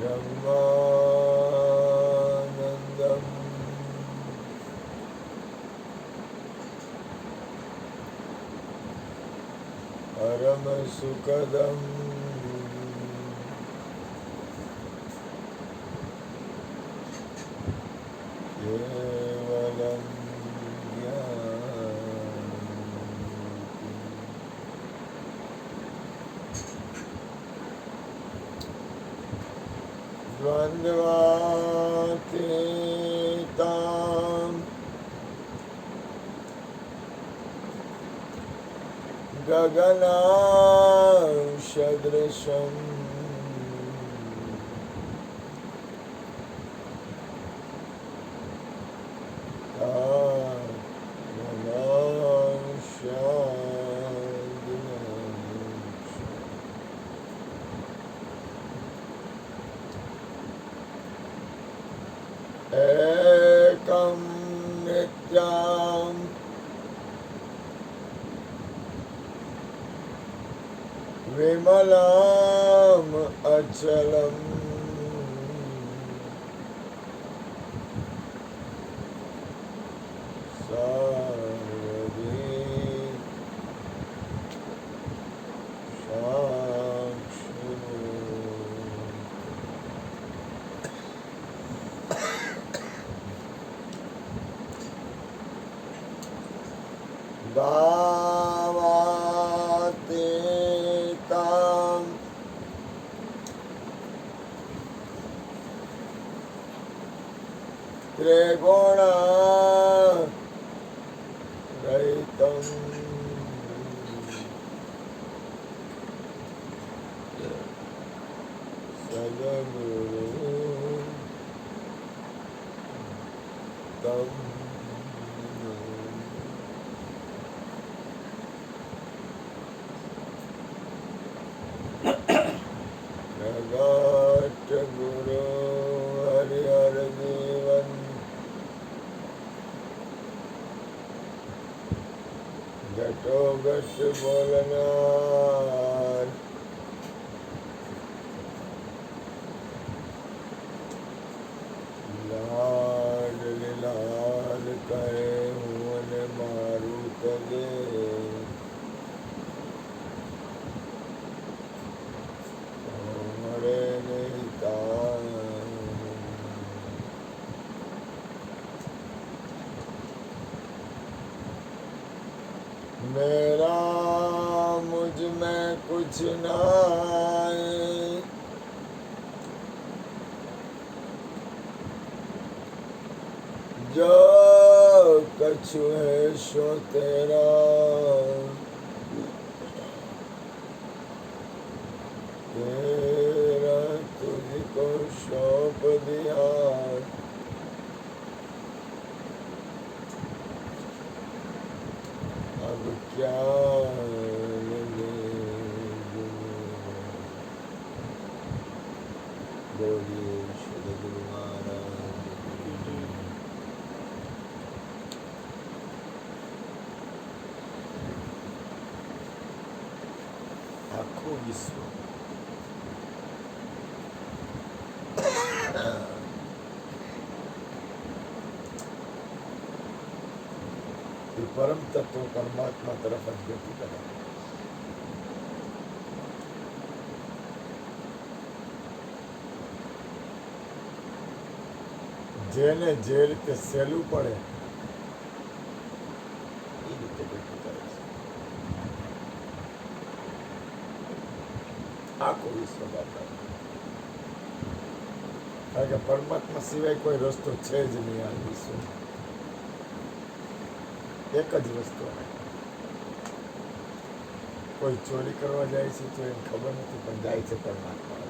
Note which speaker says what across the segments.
Speaker 1: ब्रह्मानन्दम् परमसुखदम् केवलं द्वन्द्वातीतां गगनसदृशम् एकं नित्यं विमलम् अचलम् सर्वदी भावातीतां त्रिगुणरहितं सद्गुरु तं प्रगट गुरु हरिहर जीवन घटो घट बोलनार लाड लाड करे हुन मारू तजे हरे नहीं मेरा मुझ में कुछ नाई जो कछु है सो तेरा तेरा तुझको सौंप दिया अब क्या बोलिए श्री गुरु महाराज की जय। आखो विश्व परम तत्व परमात्मा तरफ જ ગતિ કરે જેને જે રીતે સહેલું પડે એ રીતે ગતિ કરે છે આખું વિશ્વ બાપા કારણ કે પરમાત્મા સિવાય કોઈ રસ્તો છે જ નહીં આ વિશ્વમાં એક જ વસ્તુ કોઈ ચોરી કરવા જાય છે તો એને ખબર નથી પણ જાય છે પરમાત્મા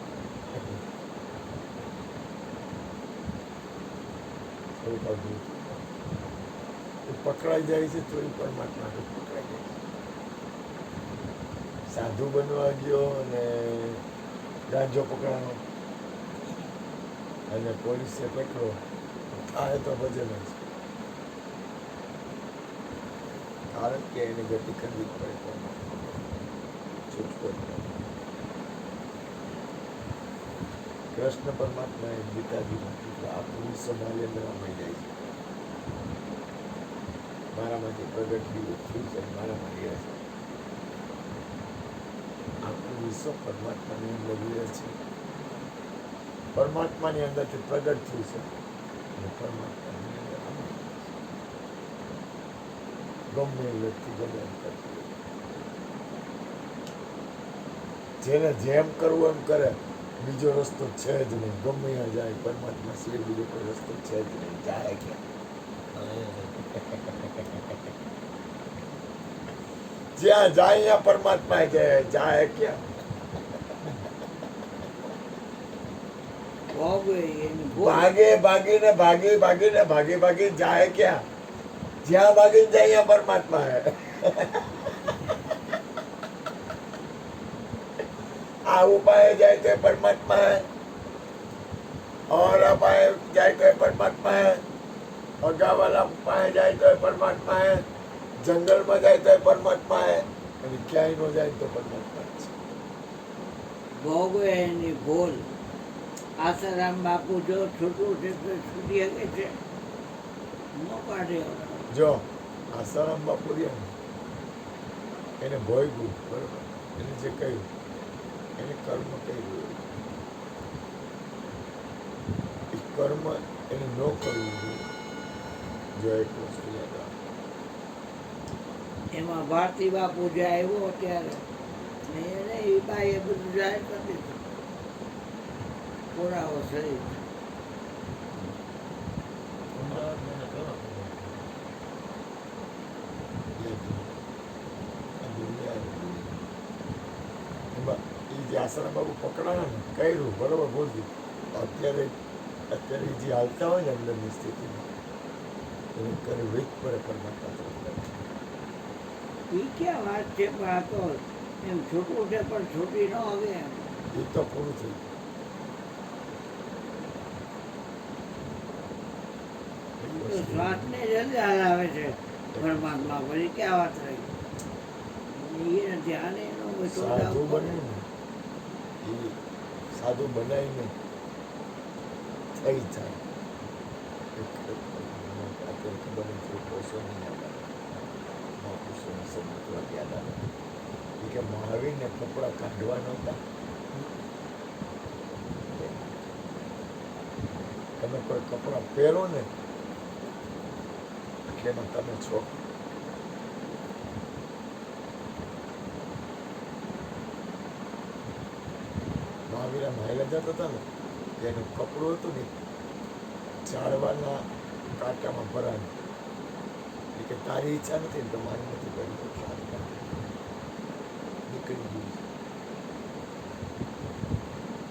Speaker 1: પકડાઈ જાય છે તો એ પરમાત્મા પકડાઈ જાય છે સાધુ બનવા ગયો અને ગાંજો પકડાનો અને પોલીસે પકડો આ તો ભજન જ કારણ કે એને ગતિ કરવી પડે છૂટકો કૃષ્ણ પરમાત્માએ ગીતાજીમાં કીધું આખું વિશ્વ માલ્યન્દ્રમાં જાય છે, મારામાંથી પ્રગટ થયું છે, મારામાં રહે છે. આખું વિશ્વ પરમાત્માની અંદર રહે છે, પરમાત્માની અંદરથી પ્રગટ થયું છે અને પરમાત્માની અંદર આનંદ છે. ગમે એ વ્યક્તિ ગમે એમ કરતી હોય. જેને જેમ કરવું એમ કરે, બીજો રસ્તો છે જ નહીં. ગમે ત્યાં જાય પરમાત્મા સિવાય બીજો કોઈ રસ્તો છે જ નહીં. જાય ક્યાં? જ્યાં જાય ત્યાં પરમાત્મા જાય ક્યાં? ભાગે ભાગીને જાય ક્યાં? જ્યાં ભાગીને જાય ત્યાં પરમાત્મા હે. આ ઉપાય જાય તો परमात्मा है, और अपाय जाए तो परमात्मा है, अगा वाला उपाय जाए तो परमात्मा है, जंगल में जाए तो परमात्मा है, અને ક્યાંય નો જાય તો પરમાત્મા છે.
Speaker 2: ભોગવે એની ભૂલ. આસારામ બાપુ જો છૂટું છે તો છૂટી શકે છે, ન કાઢે.
Speaker 1: જો આસારામ બાપુ રહ્યા ને, એને ભોગવું બરોબર, એને જે કહ્યું એને કર્મ કર્યું, એ કર્મ એને ન કરવું જોઈએ. જો એક વસ્તુ યાદ રાખો,
Speaker 2: એમાં ભારતી બાપુ જે આવ્યો ત્યારે એને એ બાઈએ બધું જાહેર કરી દીધું. પુરાવો સહિત. આસારામ બાબુ પકડાણા ને કર્યું બરોબર બોલતી. અત્યારે જે હાલતા હોય ને અંદરની સ્થિતિમાં એને કરે વેચ પડે પરમાત્મા. એ ક્યાં વાત છે? પણ આ તો એમ છૂટું છે પણ છૂટી ન હવે.
Speaker 1: એ તો પૂરું થઈ ગયું.
Speaker 2: શ્વાસને જલ્દી હલાવે છે પરમાત્મા. પછી ક્યાં વાત રહી? એને ધ્યાન એનું
Speaker 1: સાધુ બન્યું ને, એ સાધુ બનાવીને થઈ જાય. અત્યારે ખબર નથી પૈસો નહીં આવે, મહાપુરુષોની સમજવા યાદ આવે કે મહાવીરને કપડાં કાઢવા નહોતા. તમે કોઈ કપડાં પહેરો ને એટલે એમાં તમે છો. મહાવીર માયલા જતા હતા ને, એનું કપડું હતું ને ઝાડવાના કાંટામાં ભરાયું. એટલે કે તારી ઈચ્છા નથી ને તો મારી નથી કરી, નીકળી ગયું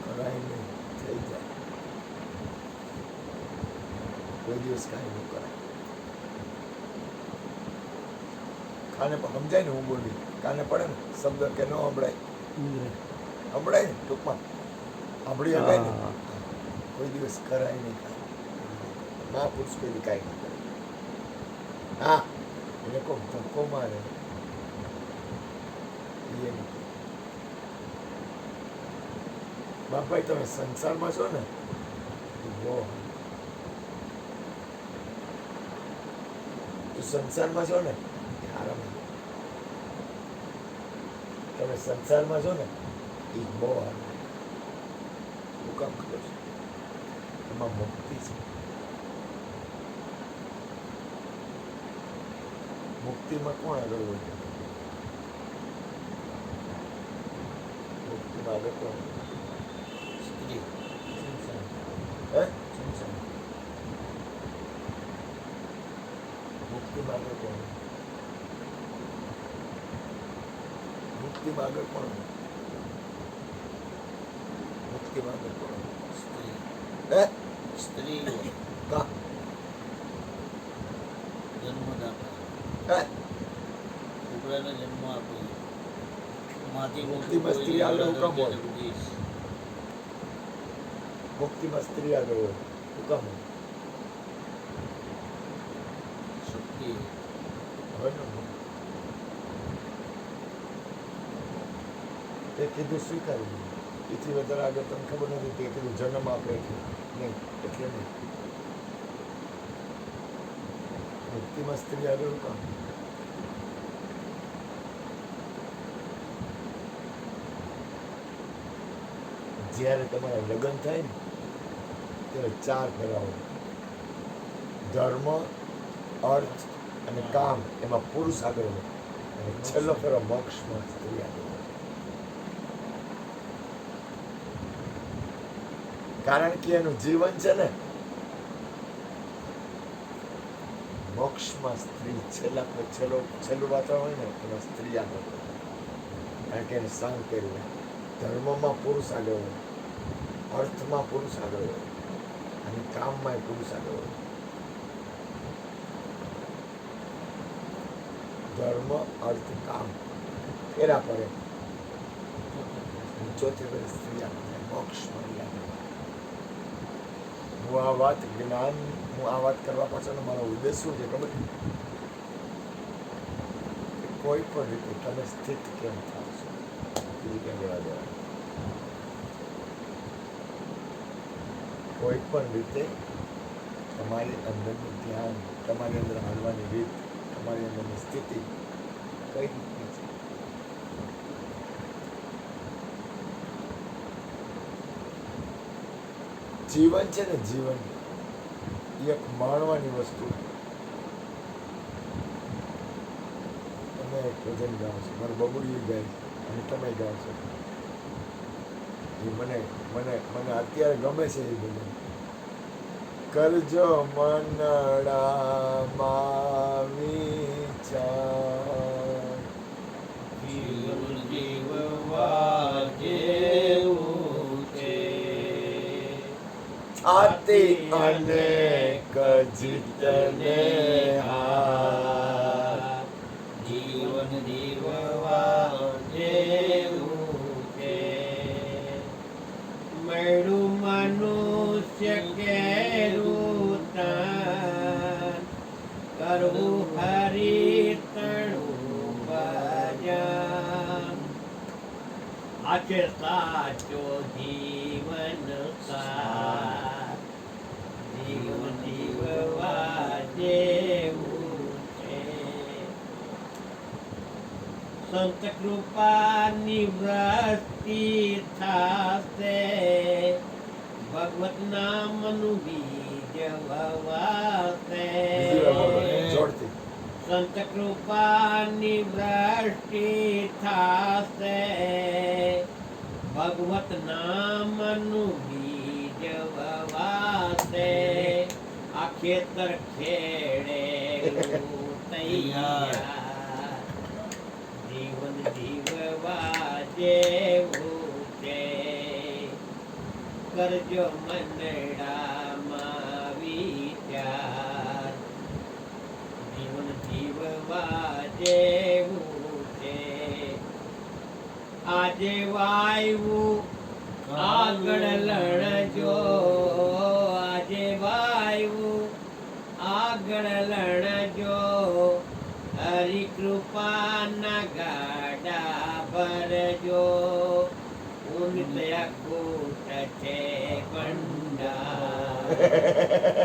Speaker 1: કરાય નહીં, થઈ જાય. કોઈ દિવસ કાંઈ ન કરાય. કાને સમજાય ને, હું બોલી કાને પડે ને શબ્દ કે ન સંભળાય, સંભળાય ને ટૂંકમાં સાંભળી શકાય ને. કોઈ દિવસ કરાય નહીં. મહાપુરુષ કોઈ કાંઈ નહીં કરે. હા, એને કોઈ ધક્કો મારે બાપભાઈ તમે સંસારમાં છો ને, બહુ તું સંસારમાં છો ને આરામ. તમે સંસારમાં છો ને એ બહુ આરામ. શું કામ ખબર છે? એમાં મુક્તિ છે. મુક્તિમાં કોણ આગળ હોય? મુક્તિમાં આગળ કોણ? સ્ત્રી. હે? મુક્તિમાં આગળ કોણ? મુક્તિમાં આગળ કોણ? મુક્તિમાં આગળ કોણ? સ્ત્રી. હે? સ્ત્રી. કા જન્મદાતા. છોકરાને જન્મ આપ્યો. મુક્તિમાં સ્ત્રી આગળ હુકમ હોય? મુક્તિમાં સ્ત્રી આગળ હોય હુકમ હોય? શક્તિ હોય ને. તે કીધું સ્વીકારી લીધું. એથી વધારે આગળ તમને ખબર નથી તે કીધું જન્મ આપે એટલે નહીં, એટલે નહીં. ભક્તિમાં સ્ત્રી આગળ કામ. જ્યારે તમારા લગ્ન થાય ને ત્યારે 4 ફેરા હોય. ધર્મ, અર્થ અને કામ એમાં પુરુષ આગળ હોય અને છેલ્લો ફેરો મોક્ષમાં સ્ત્રી આગળ હોય. કારણ કે એનું જીવન છે ને મોક્ષમાં સ્ત્રી છેલ્લું વાતાવરણ હોય ને એમાં સ્ત્રી આગળ હોય. કારણ કે એને સહન કર્યું હોય. ધર્મમાં પુરુષ આગળ હોય, અર્થમાં પુરુષ આગળ હોય અને કામમાં પુરુષ આગળ હોય. ધર્મ, અર્થ, કામ ફેરા પડે. ચોથી ફેરે સ્ત્રી આગળ થાય, મોક્ષમાં આગળ. હું આ વાત કરવા પાછળનો મારો ઉદ્દેશ શું છે ખબર? કોઈ પણ રીતે તમે સ્થિત કેમ થાવ છો એ કેમ લેવા દેવા. કોઈ પણ રીતે તમારી અંદરનું ધ્યાન, તમારી અંદર હાલવાની રીત, તમારી અંદરની સ્થિતિ કઈ રીતની છે? જીવન છે ને, જીવન એ એક માણવાની વસ્તુ. તમે એક ભજન ગાઓ છો, મારું બબુડી ગાય અને તમે ગાઓ છો. એ મને અત્યારે ગમે છે એ ભજન. કરજો મનડામાં વિચાર,
Speaker 3: જીવન જીવવા જેવું છે,
Speaker 1: આતી અનેક જીતને હાર.
Speaker 3: જીવન જીવવા જેવું છે, મળ્યું મનુષ્ય કેરું તાન, કરવું હરી તણું ભજન. આ છે સાચો જીવન સાર, જીવન જીવવા જેવું છે. સંત કૃપાની વૃષ્ટિ થાશે, ભગવત નામનું બીજ વવાશે.
Speaker 1: જોડતી
Speaker 3: સંત કૃપાની વૃષ્ટિ થાશે, ભગવત નામનું બીજ વવાશે. આ ખેતર ખેડે તૈયાર, જીવન જીવવા જેવું છે. કરજો મનડામાં વિચાર, જીવન જીવવા જેવું છે. આજે વાયવું આગળ લણજો, આજે વાયવું આગળ લણજો. હરી કૃપાના ગાડા ભરજો, ઉનતયા કૂટ છે ભંડાર.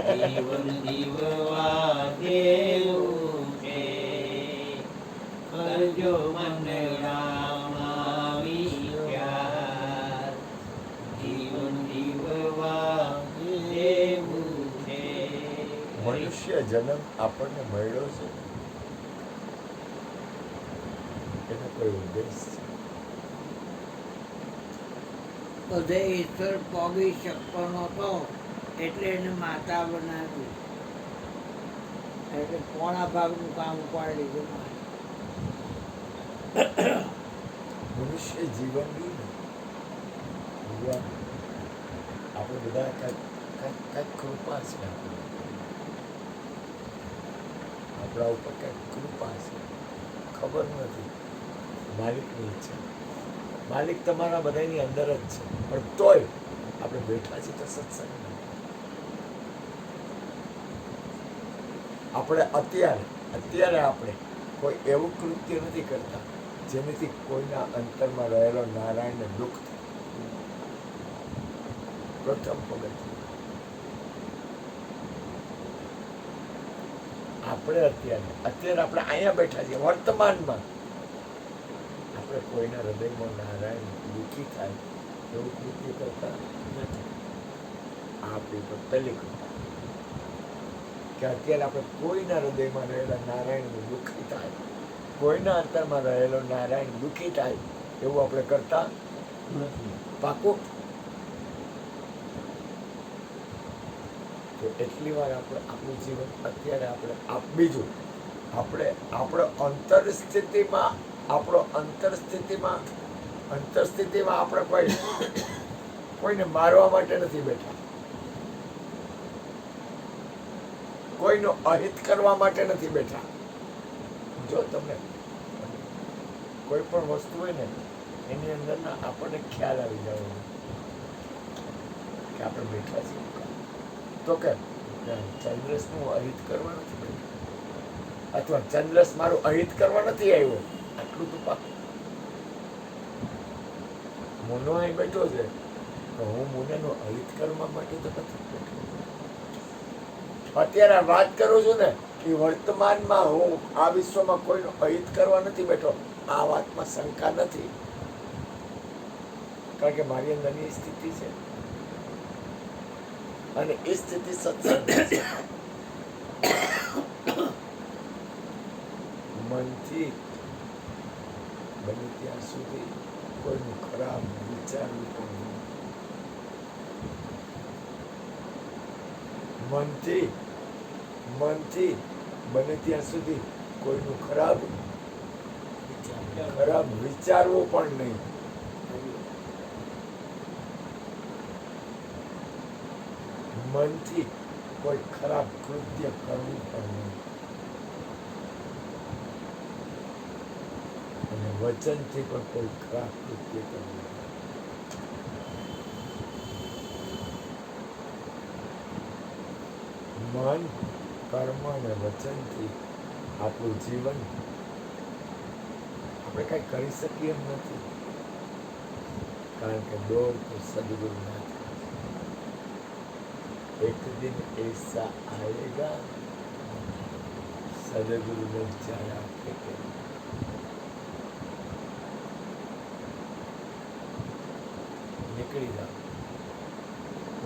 Speaker 3: જીવન જીવવા જેવું છે, કરજો મનડામાં વિચાર. જીવન જીવવા જેવું છે.
Speaker 1: મનુષ્ય જન્મ આપણને મળ્યો છે એનો કોઈ ઉદ્દેશ છે?
Speaker 4: બધે ઈશ્વર પોગી શકતો નહોતો એટલે એને માતા બનાવી, એટલે પોણા ભાગનું કામ ઉપાડી લીધું.
Speaker 1: મનુષ્ય જીવન રહ્યું ને, ભગવાન આપણે બધા કાંઈક કૃપા છે. આપણા ઉપર કાંઈક કૃપા છે, ખબર નથી. માલિકની ઈચ્છા. માલિક તમારા બધાની અંદર જ છે, પણ તોય આપણે બેઠા છીએ તો સત્સંગમાં. આપણે અત્યારે આપણે કોઈ એવું કૃત્ય નથી કરતા જેનાથી કોઈના અંતરમાં રહેલો નારાયણને દુઃખ થાય.
Speaker 2: પ્રથમ પગથિયું. આપણે અત્યારે આપણે અહીંયા બેઠા છીએ વર્તમાનમાં. આપણે કોઈના હૃદયમાં નારાયણ દુઃખી થાય એવું કૃત્ય કરતા નથી. આપણી તો પહેલી કૃપા કે અત્યારે આપણે કોઈના હૃદયમાં રહેલા નારાયણ દુઃખી થાય, કોઈના અંતરમાં રહેલો નારાયણ દુઃખી થાય એવું આપણે કરતા નથી. પાકું? તો એટલી વાર આપણે આપણું જીવન અત્યારે બીજું આપણે અંતરસ્થિતિમાં આપણે કોઈને મારવા માટે નથી બેઠા, કોઈનો અહિત કરવા માટે નથી બેઠા. જો તમને કોઈ પણ વસ્તુ હોય ને એની અંદરના આપણને ખ્યાલ આવી જાય કે આપણે બેઠા છીએ, તો કે ચંદ્રસનું અહિત કરવા નથી બેઠા, અથવા ચંદ્રસ મારું અહિત કરવા નથી આવ્યો. આટલું તો પાકું. મુનો અહીં બેઠો છે તો હું મુનેનો અહિત કરવા માટે તો નથી બેઠો. અત્યારે વાત કરું છું ને કે વર્તમાનમાં હું આ વિશ્વમાં કોઈનો અહિત કરવા નથી બેઠો. આ વાતમાં શંકા નથી, કારણ કે મારી અંદરની સ્થિતિ છે અને એ સ્થિતિ સત્સંગ છે. મનથી બને ત્યાં સુધી કોઈનું ખરાબ વિચારવું પણ નહીં. મનથી બને ત્યાં સુધી કોઈનું ખરાબ વિચારવું પણ નહીં. મનથી કોઈ ખરાબ કૃત્ય કરવું પણ નહીં. અને વચનથી પણ કોઈ ખરાબ કૃત્ય કરવું નહીં. મન, કર્મ અને વચનથી આપણું જીવન આપણે કઈ કરી શકીએ એમ નથી, કારણ કે દોર તો સદગુરુ ના. एक दिन ऐसा आएगा सदगुरु ने जाया फेंके.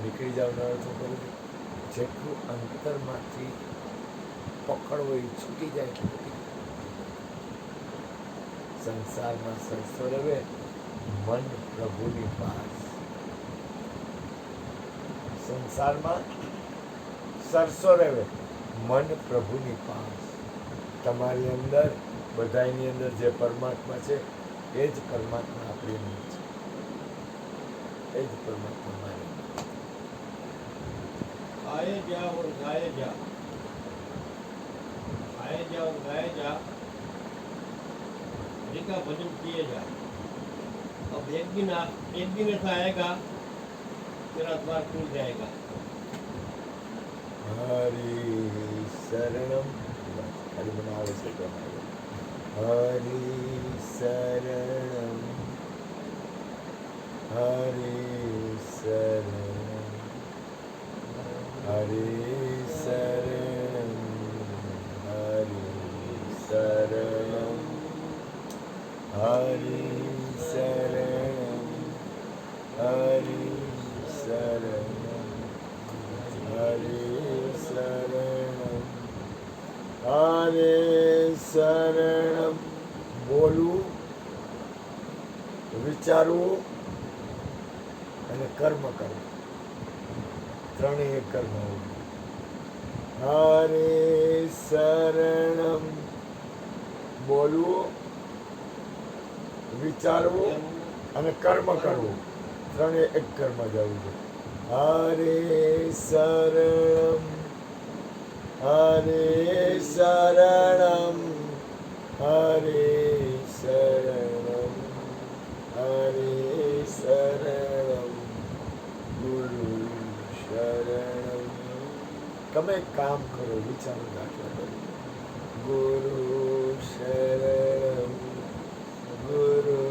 Speaker 2: નીકળી જાવ નો અર્થ કરું જેટલું અંતરમાંથી પકડવો એ છૂટી જાય એટલું. સંસારમાં સરસો રવે મન પ્રભુની પાસ. સંસારમાં સરસો રહેવે મન પ્રભુની પાસ. તમારી અંદર બધાની અંદર જે પરમાત્મા છે એ જ પરમાત્મા આપણી અંદર છે, એ જ પરમાત્મા મારી.
Speaker 3: आए जा और गाए जा, आए जा और गाए जा, हरि का भजन किए जा. अब एक दिन ऐसा आएगा तेरा द्वार खुल जाएगा.
Speaker 2: હરિ શરણમ. હરિ બનાવે છે તમારે. હરિ શરણમ, હરિ શરણમ, હરિ શરણમ, હરિ શરણમ, હરિ શરણમ, હરિ શરણમ, હરિ શરણમ, હરિ શરણમ. બોલવું, વિચારવું અને કર્મ કરવું, ત્રણેય કર્મ હોવું. હરિ શરણમ. બોલવું, વિચારવું અને કર્મ કરવું, ત્રણેય એક કર્મ જવું છે. હરે શરણમ, હરે શરણમ, હરે શરણમ, હરે શરણમ, ગુરુ શરણમ. તમે એક કામ કરો, વિચારો દાખલા કરો. ગુરુ શરણમ, ગુરુ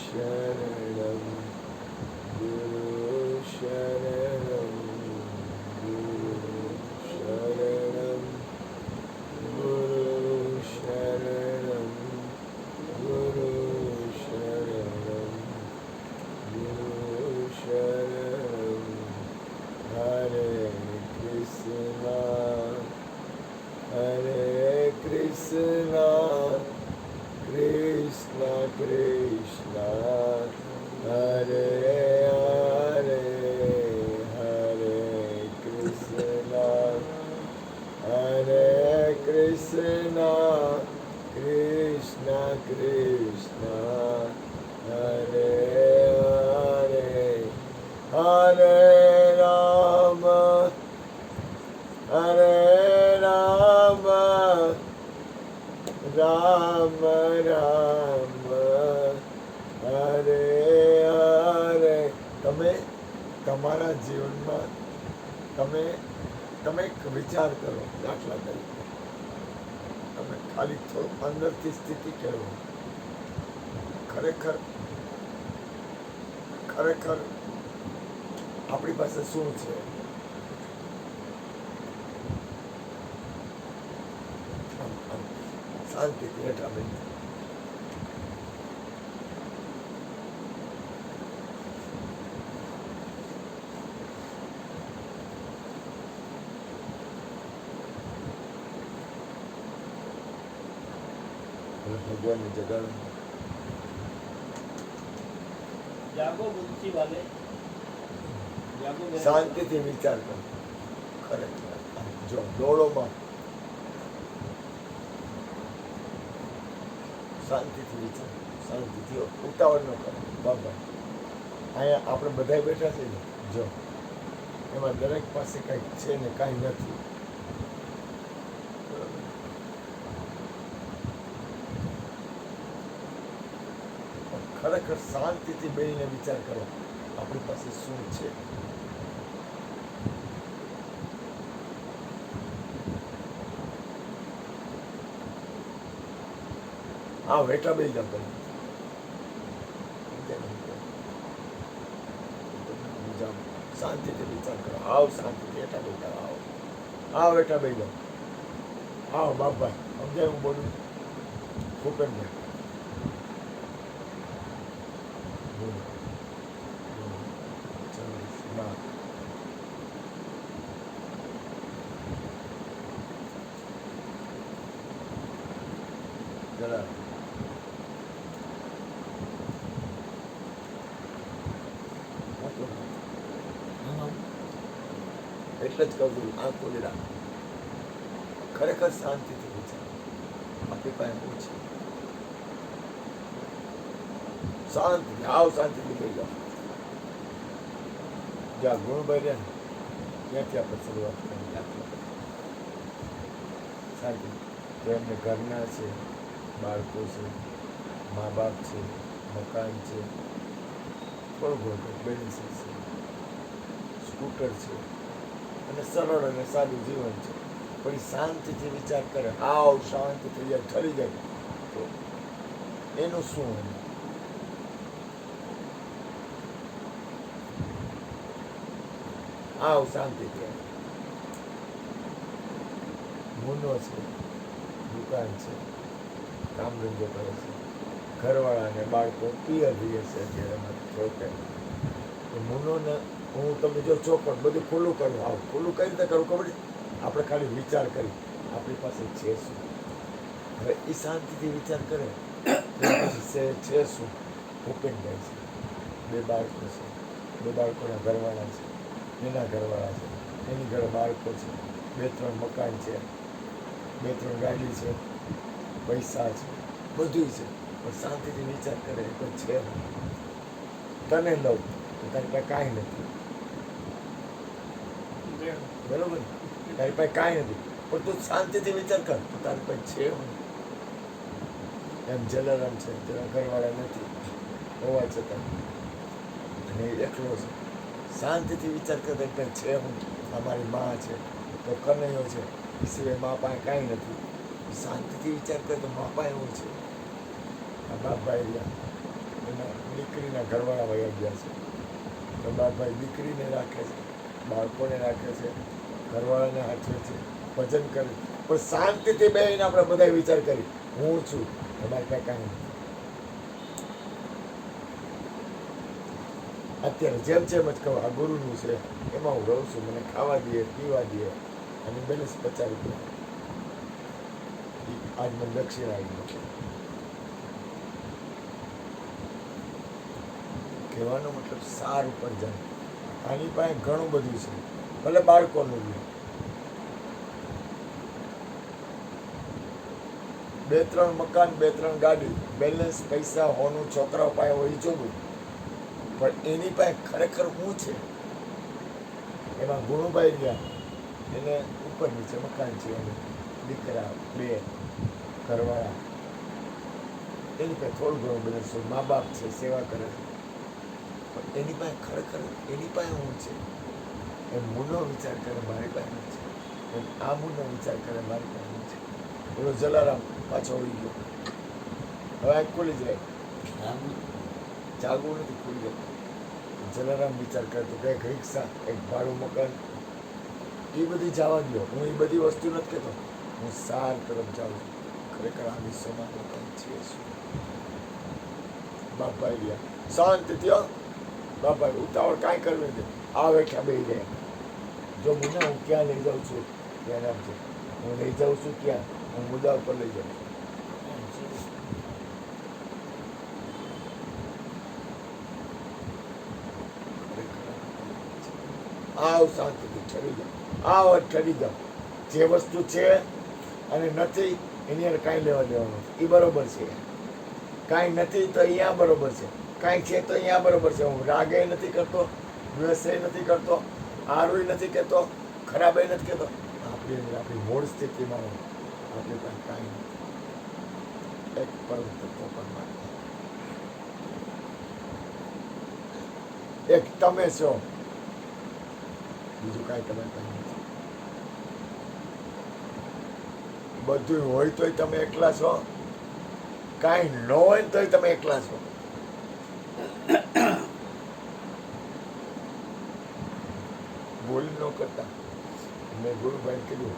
Speaker 2: શરણમ, ગુરુ શરણમ. રામ હરે હરે. તમે તમારા જીવનમાં તમે એક વિચાર કરો. દાખલા તરીકે તમે ખાલી થોડું અંદરથી સ્થિતિ કેળવો. ખરેખર આપણી પાસે શું છે? શાંતિથી હેઠા બેસી. ભગવાનને જગાડો.
Speaker 3: જાગો બુદ્ધિ વાલે, જાગો મેરે
Speaker 2: શાંતિથી વિચાર કરો. ખરેખર જો દોડોમાં શાંતિથી વિચાર, શાંતિથી ઉતાવળ ન કરો. બાબા અહીંયા આપણે બધા બેઠા છે ને, જો એમાં દરેક પાસે કંઈક છે ને કાંઈ નથી. ખરેખર શાંતિથી બેસીને વિચાર કરો આપણી પાસે શું છે. હા, વેઠા બેસી જાવ તમે. શાંતિથી વિચાર કરો. આવ શાંતિથી હેઠા બેઠા આવો. આવ વેઠા બેસી જાવ. આવો બાપભાઈ, સમજાય હું બોલું? ભૂપેનભાઈ જરા એટલે જ કહું છું, આંખ ખોલી રાખ. ખરેખર શાંતિથી વિચાર આપણી પાસે શું છે. શાંતિથી આવ, શાંતિથી કહી જાઓ. જ્યાં ગુણભાઈ રહ્યા ને ત્યાંથી આપણે શરૂઆત કરી. શાંતિ. તો એમને ઘરના છે, બાળકો છે, મા બાપ છે, મકાન છે, થોડું ઘણું બેનિફિટ છે, સ્કૂટર છે અને સરળ અને સાદું જીવન છે. પણ શાંતિથી વિચાર કરે, આવ શાંતિ થઈ જાય, ઠરી જાય, તો એનું શું હોય? આવ શાંતિથી. મુનો છે, દુકાન છે, કામ ધંધો કરે છે, ઘરવાળા અને બાળકો પિયર રહે છે. અત્યારે મારે ચોકે મુનોને હું તમે જો ચોપડ બધું ખુલ્લું કરું. આવ ખુલ્લું કઈ રીતે કરું ખબર છે? આપણે ખાલી વિચાર કરી આપણી પાસે છે શું. હવે એ શાંતિથી વિચાર કરે છે શું. ભૂપેનભાઈ છે, 2 બાળકો છે, 2 બાળકોના ઘરવાળા છે, એના ઘરવાળા છે, એની ઘરે બાળકો છે, 2-3 મકાન છે, 2-3 ગાડી છે, પૈસા છે, બધું છે. પણ શાંતિથી વિચાર કરે તો છે. તને લઉં તો તારી પાસે કાંઈ નથી, બરોબર? તારી પાસે કાંઈ નથી, પણ તું શાંતિથી વિચાર કર તો તારી પાસે છે હું. એમ જલારામ છે, તેના ઘરવાળા નથી હોવા છતાં અને એ એકલો છે. શાંતિથી વિચાર કર તારી પાસે છે હું. અમારી મા છે તો કનૈયો છે, એ સિવાય મા પાસે કાંઈ નથી. શાંતિથી વિચાર કરે તો મા પાસે એવું છે. આ બાપભાઈ રહ્યા, એના દીકરીના ઘરવાળા વયા ગયા છે, તો બાપભાઈ દીકરીને રાખે છે, બાળકોને રાખે છે, ઘરવાળાને હાથવે છે, ભજન કરે. પણ શાંતિથી બેસીને આપણે બધા વિચાર કરી, હું છું, તમારે કાંઈ કાંઈ નથી. અત્યારે જેમ છે એમ જ કહું, આ ગુરુનું છે, એમાં હું રહું છું, મને ખાવા દે, પીવા દે, અને બેલેન્સ 50 રૂપિયા આજ મને દક્ષિણા આવી ગયો. કહેવાનો મતલબ સાર ઉપર જાય. આની પાસે ઘણું બધું છે, ભલે બાળકોનું બી. 2-3 મકાન, 2-3 ગાડી, બેલેન્સ, પૈસા, હોનું, છોકરાઓ પાસે હોય જોવું. પણ એની પાસે ખરેખર શું છે? એમાં ગુણુભાઈ ગયા, એને ઉપર નીચે મકાન છે, એને દીકરા 2, ઘરવાળા એની પાસે થોડું ઘણું બધું શું મા બાપ છે, સેવા કરે છે, પણ એની પાસે ખરેખર એની પાસે હું છે એમ મુનો વિચાર કરે મારી પાસે હું છે, એમ આ મુનો વિચાર કરે મારી પાસે હું છે. પેલો જલારામ પાછો આવી ગયો, હવે આંખ ખુલી જાય, જાગવું નથી, ખુલી જાય. જલારામ વિચાર કરે તો કંઈક રિક્ષા, એક ભાડું મકાન, એ બધી જવા દો, હું એ બધી વસ્તુ નથી કહેતો, હું સાર તરફ જાઉં છું. ખરેખર આ વિશ્વમાં તો કંઈ છે શું? બાપભાઈ ગયા શાંતિ થયો, બાપભાઈ ઉતાવળ કાંઈ કરવી નથી, આ વેઠા બે જાય. જો મુના હું ક્યાં લઈ જાઉં છું ધ્યાન આપજો, હું લઈ જાઉં છું ક્યાં, હું મુદ્દા ઉપર લઈ જાઉં છું. આવ શાંતિથી ઠરી જાઓ, આવ ઠરી જાઓ. જે વસ્તુ છે અને નથી એની અંદર કાંઈ લેવા દેવાનું નથી, એ બરોબર છે. કાંઈ નથી તો અહીંયા બરોબર છે, કાંઈ છે તો અહીંયા બરોબર છે. હું રાગે નથી કરતો, દ્વેષે નથી કરતો, આરોય નથી કહેતો, ખરાબે નથી કહેતો. આપણી મૂળ સ્થિતિમાં આપણી પાસે કાંઈ નથી. એક પરમ તત્વ પરમાત્મા, એક તમે છો, બીજું કાંઈ તમે પાસે નથી. બધું હોય તોય તમે એકલા છો, કાંઈ ન હોય તોય તમે એકલા છો. બોલી ન કરતા. મેં ગુરુભાઈ કીધું,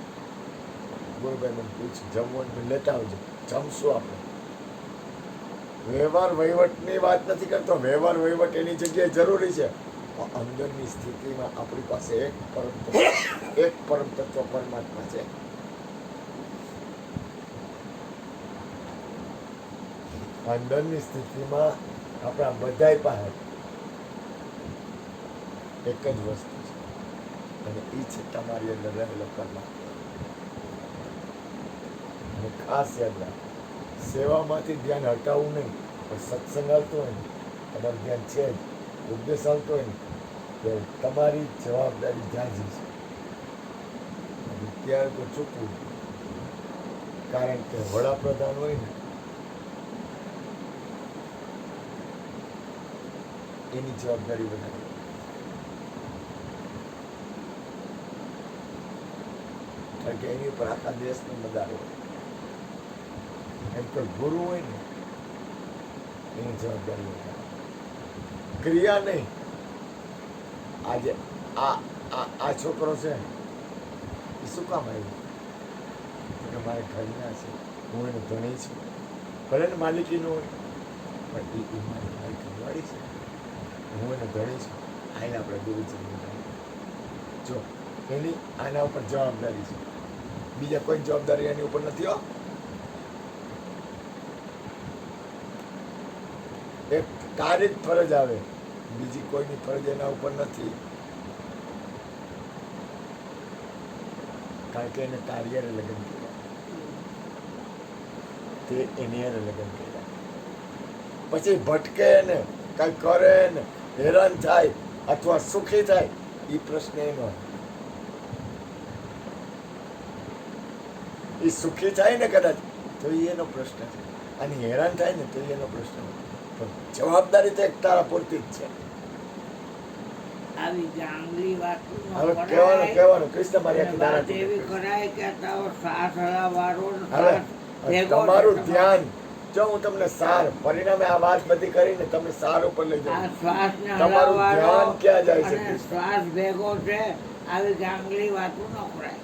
Speaker 2: ગુરુભાઈ મને પૂછ્યું જમવાનું લેતા આવજો, જમશું આપણે. વ્યવહાર વહીવટની વાત નથી કરતો, વ્યવહાર વહીવટ એની જગ્યાએ જરૂરી છે, પણ અંદરની સ્થિતિમાં આપણી પાસે એક પરમ તત્વ પરમાત્મા છે. અંદરની સ્થિતિમાં આપણા બધાય પાસે એક જ વસ્તુ છે, અને એ છે તમારી અંદર રહેલો પરમાત્મા. અને ખાસ યાદ રાખ, સેવામાંથી ધ્યાન હટાવવું નહીં, પણ સત્સંગ આવતો હોય ને તમારું ધ્યાન છે જ, ઉપદેશ આવતો હોય ને તો તમારી જવાબદારી જાજી છે. ત્યારે તો ચૂકવું, કારણ કે વડાપ્રધાન હોય ને એની જવાબદારી વધારે, કારણ કે એની ઉપર આખા દેશનો મદાર હોય. એમ તો ગુરુ હોય ને એની જવાબદારી વધારે, ક્રિયા નહીં. આજે આ છોકરો છે એ શું કામ આવ્યું? કે મારે ઘરના છે, હું એનો ધણી છું, ભલે ને માલિકીનો હોય, પણ એ મારી માલિકીવાળી છે, હું એને ધણી છું. આને આપણે ગુરુજી જો એની આના ઉપર જવાબદારી છે, બીજા કોઈ જવાબદારી એની ઉપર નથી. હો, એક તારી જ ફરજ આવે, બીજી કોઈની ફરજ એના ઉપર નથી, કારણ કે એને તારી હારે લગ્ન કર્યા, તે એની હારે લગ્ન કર્યા. પછી ભટકે ને કાંઈ કરે ને હેરાન થાય અથવા સુખી થાય એ પ્રશ્ન એનો. એ સુખી થાય ને કદાચ તો એનો પ્રશ્ન છે, અને હેરાન થાય ને તો એનો પ્રશ્ન. પણ જવાબદારી તો એક તારા પૂરતી જ છે.
Speaker 4: આવી ગામડી વાતો ન
Speaker 2: હવે
Speaker 4: કરાય.
Speaker 2: કહેવાનું કૃષ્ણ મારી આખી
Speaker 4: વાત
Speaker 2: દાણા
Speaker 4: એવી કરાય કે તારો શ્વાસ હલાવવાનો ને
Speaker 2: હવે
Speaker 4: શ્વાસ ભેગો
Speaker 2: તમારું
Speaker 4: થતો.
Speaker 2: ધ્યાન, જો હું તમને સાર પરિણામે આ વાત બધી કરીને તમને સાર ઉપર લઈ
Speaker 4: આ
Speaker 2: જાઉં.
Speaker 4: શ્વાસને
Speaker 2: તમારું
Speaker 4: હલાવવાનો
Speaker 2: ધ્યાન ક્યાં જાય છે?
Speaker 4: અને શ્વાસ ભેગો છે. આવી ગામડી વાતો ન કરાય.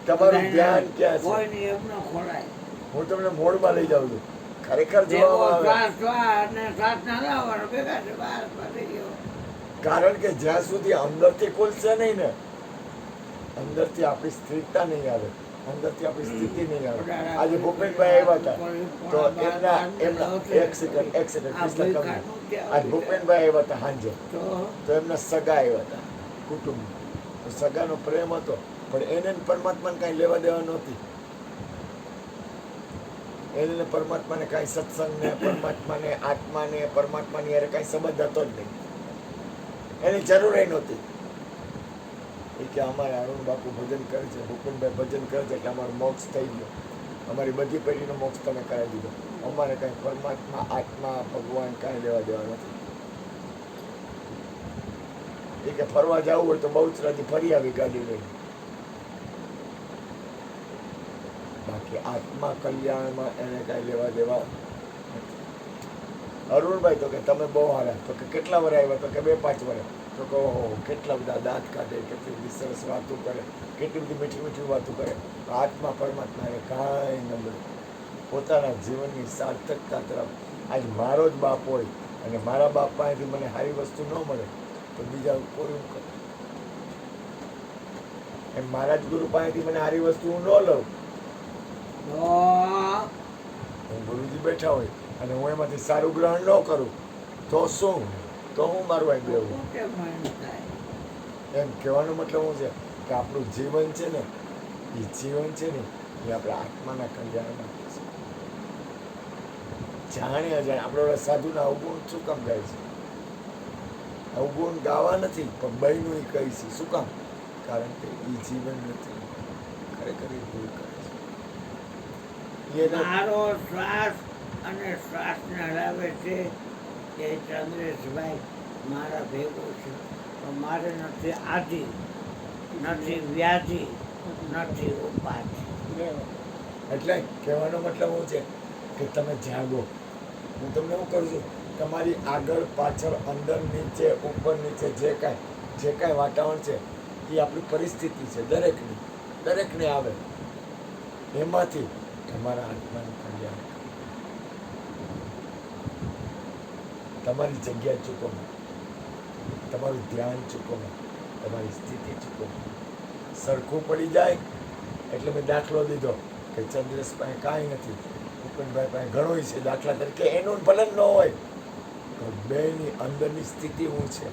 Speaker 2: તમારું ધ્યાન ક્યાં છે?
Speaker 4: કોઈને એમ ન ખોરાય.
Speaker 2: હું તમને મોડમાં લઈ જાઉં છું. ખરેખર
Speaker 4: ભેગો
Speaker 2: જોવામાં આવે,
Speaker 4: શ્વાસ અને શ્વાસને હલાવવાનો ભેગા છે. બહાર પડી ગયો.
Speaker 2: કારણ કે જ્યાં સુધી અંદરથી ખુલશે નહીં ને, અંદરથી આપણી સ્થિરતા નહીં આવે, અંદરથી આપણી સ્થિતિ નહીં આવે. આજે ભૂપેનભાઈ આવ્યા હતા તો એમના એક સેકન્ડ કૃષ્ણ કહું. આજ ભૂપેનભાઈ આવ્યા હતા સાંજે, તો એમના સગા આવ્યા હતા કુટુંબ. તો સગાનો પ્રેમ હતો, પણ એને પરમાત્માને કાંઈ લેવા દેવા નહોતી. એને પરમાત્માને કાંઈ સત્સંગને, પરમાત્માને, આત્માને, પરમાત્માની હારે કાંઈ સંબંધ હતો જ નહીં. એની જરૂર નહોતી. એ કે અમારે અરુણ બાપુ ભજન કરે છે, ભૂપેનભાઈ ભજન કરે છે, એટલે અમારો મોક્ષ થઈ ગયો, અમારી બધી પેઢીનો મોક્ષ તમે કરાવી દીધો. અમારે કાંઈ પરમાત્મા આત્મા ભગવાન કાંઈ લેવા દેવા નથી. એ કે ફરવા જવું હોય તો બહુચરાથી ફરી આવી ગાડી લઈને. બાકી આત્મા કલ્યાણમાં એને કાંઈ લેવા દેવા નથી. અરુણભાઈ તો કે તમે બહુ હારા. તો કે કેટલા વર્ષ આવ્યા? તો કે 2-5 વર્ષ. તો કહો કેટલા બધા દાંત કાઢે, કેટલી બધી સરસ વાતો કરે, કેટલી બધી મીઠી મીઠી વાતો કરે. આત્મા પરમાત્મા એ કાંઈ ન મળે. પોતાના જીવનની સાર્થકતા તરફ આજ મારો જ બાપ હોય અને મારા બાપ પાસેથી મને સારી વસ્તુ ન મળે તો બીજા કોઈ હું કરું? એમ મારા જ ગુરુ પાસેથી મને સારી વસ્તુ હું ન લઉં.
Speaker 4: તો
Speaker 2: હું ગુરુજી બેઠા હોય અને હું એમાંથી સારું ગ્રહણ ન કરું તો શું? તો હું મારું અહીં બેવું.
Speaker 4: શું કે મન થાય?
Speaker 2: એમ કહેવાનો મતલબ શું છે કે આપણું જીવન છે ને એ જીવન છે ને એ આપણા આત્માના કલ્યાણ માટે છે. જાણે અજાણે આપણે ઓલા સાધુના અવગુણ શું કામ ગાય છે? અવગુણ ગાવા નથી પણ બહેનું એ કહી છે. શું કામ? કારણ કે એ જીવન નથી, ખરેખર એ ભૂલ કરે છે. એના
Speaker 4: મારો શ્વાસ અને શ્વાસને હરાવે છે એ ચંદ્રેશભાઈ મારા ભેગો છે. તો મારે નથી આધિ, નથી વ્યાધિ, નથી ઉપાધિ.
Speaker 2: એટલે કહેવાનો મતલબ શું છે કે તમે જાગો. હું તમને શું કરું છું? તમારી આગળ પાછળ અંદર નીચે ઉપર નીચે જે કાંઈ વાતાવરણ છે એ આપણી પરિસ્થિતિ છે દરેકને આવે. એમાંથી તમારા આત્માનું કલ્યાણ કરો. તમારી જગ્યા ચૂકવો, તમારું ધ્યાન ચૂકવો, તમારી સ્થિતિ ચૂકવો. સરખું પડી જાય એટલે મેં દાખલો દીધો કે ચંદ્રેશ પાસે કાંઈ નથી, ભૂપેનભાઈ પાસે ઘણું છે. દાખલા તરીકે એનું ભલે ન હોય તો બેની અંદરની સ્થિતિ શું છે?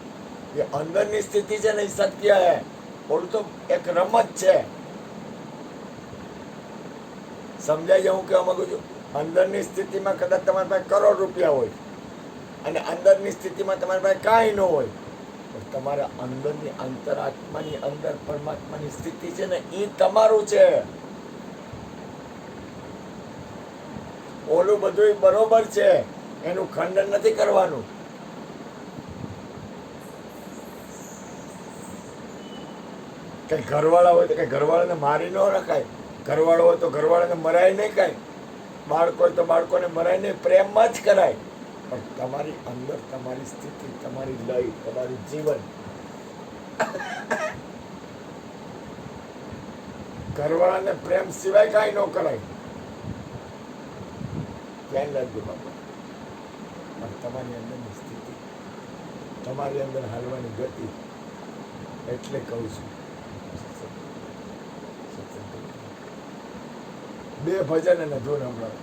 Speaker 2: એ અંદરની સ્થિતિ છે ને એ સત્ય હે. ઓલું તો એક રમત છે. સમજાય છે હું કહેવા માંગુ છું? અંદરની સ્થિતિમાં કદાચ તમારી પાસે કરોડ રૂપિયા હોય અને અંદરની સ્થિતિમાં તમારી પાસે કાંઈ ન હોય, પણ તમારા અંદરની અંતરાત્માની અંદર પરમાત્માની સ્થિતિ છે ને એ તમારું છે. ઓલું બધું બરોબર છે, એનું ખંડન નથી કરવાનું. કઈ ઘરવાળા હોય તો કઈ ઘરવાળાને મારી ન રખાય, ઘરવાળો હોય તો ઘરવાળાને મરાય નહીં, કાંઈ બાળકો હોય તો બાળકોને મરાય નહીં, પ્રેમમાં જ કરાય. પણ તમારી અંદર તમારી સ્થિતિ, તમારી લય, તમારું જીવન, ઘરવાળાને પ્રેમ સિવાય કાંઈ ન કરાય. ધ્યાન રાખજો બાપા. પણ તમારી અંદરની સ્થિતિ, તમારી અંદર હાલવાની ગતિ, એટલે કહું છું સત્સંગ કરો. 2 ભજન અને ધૂન હમણાં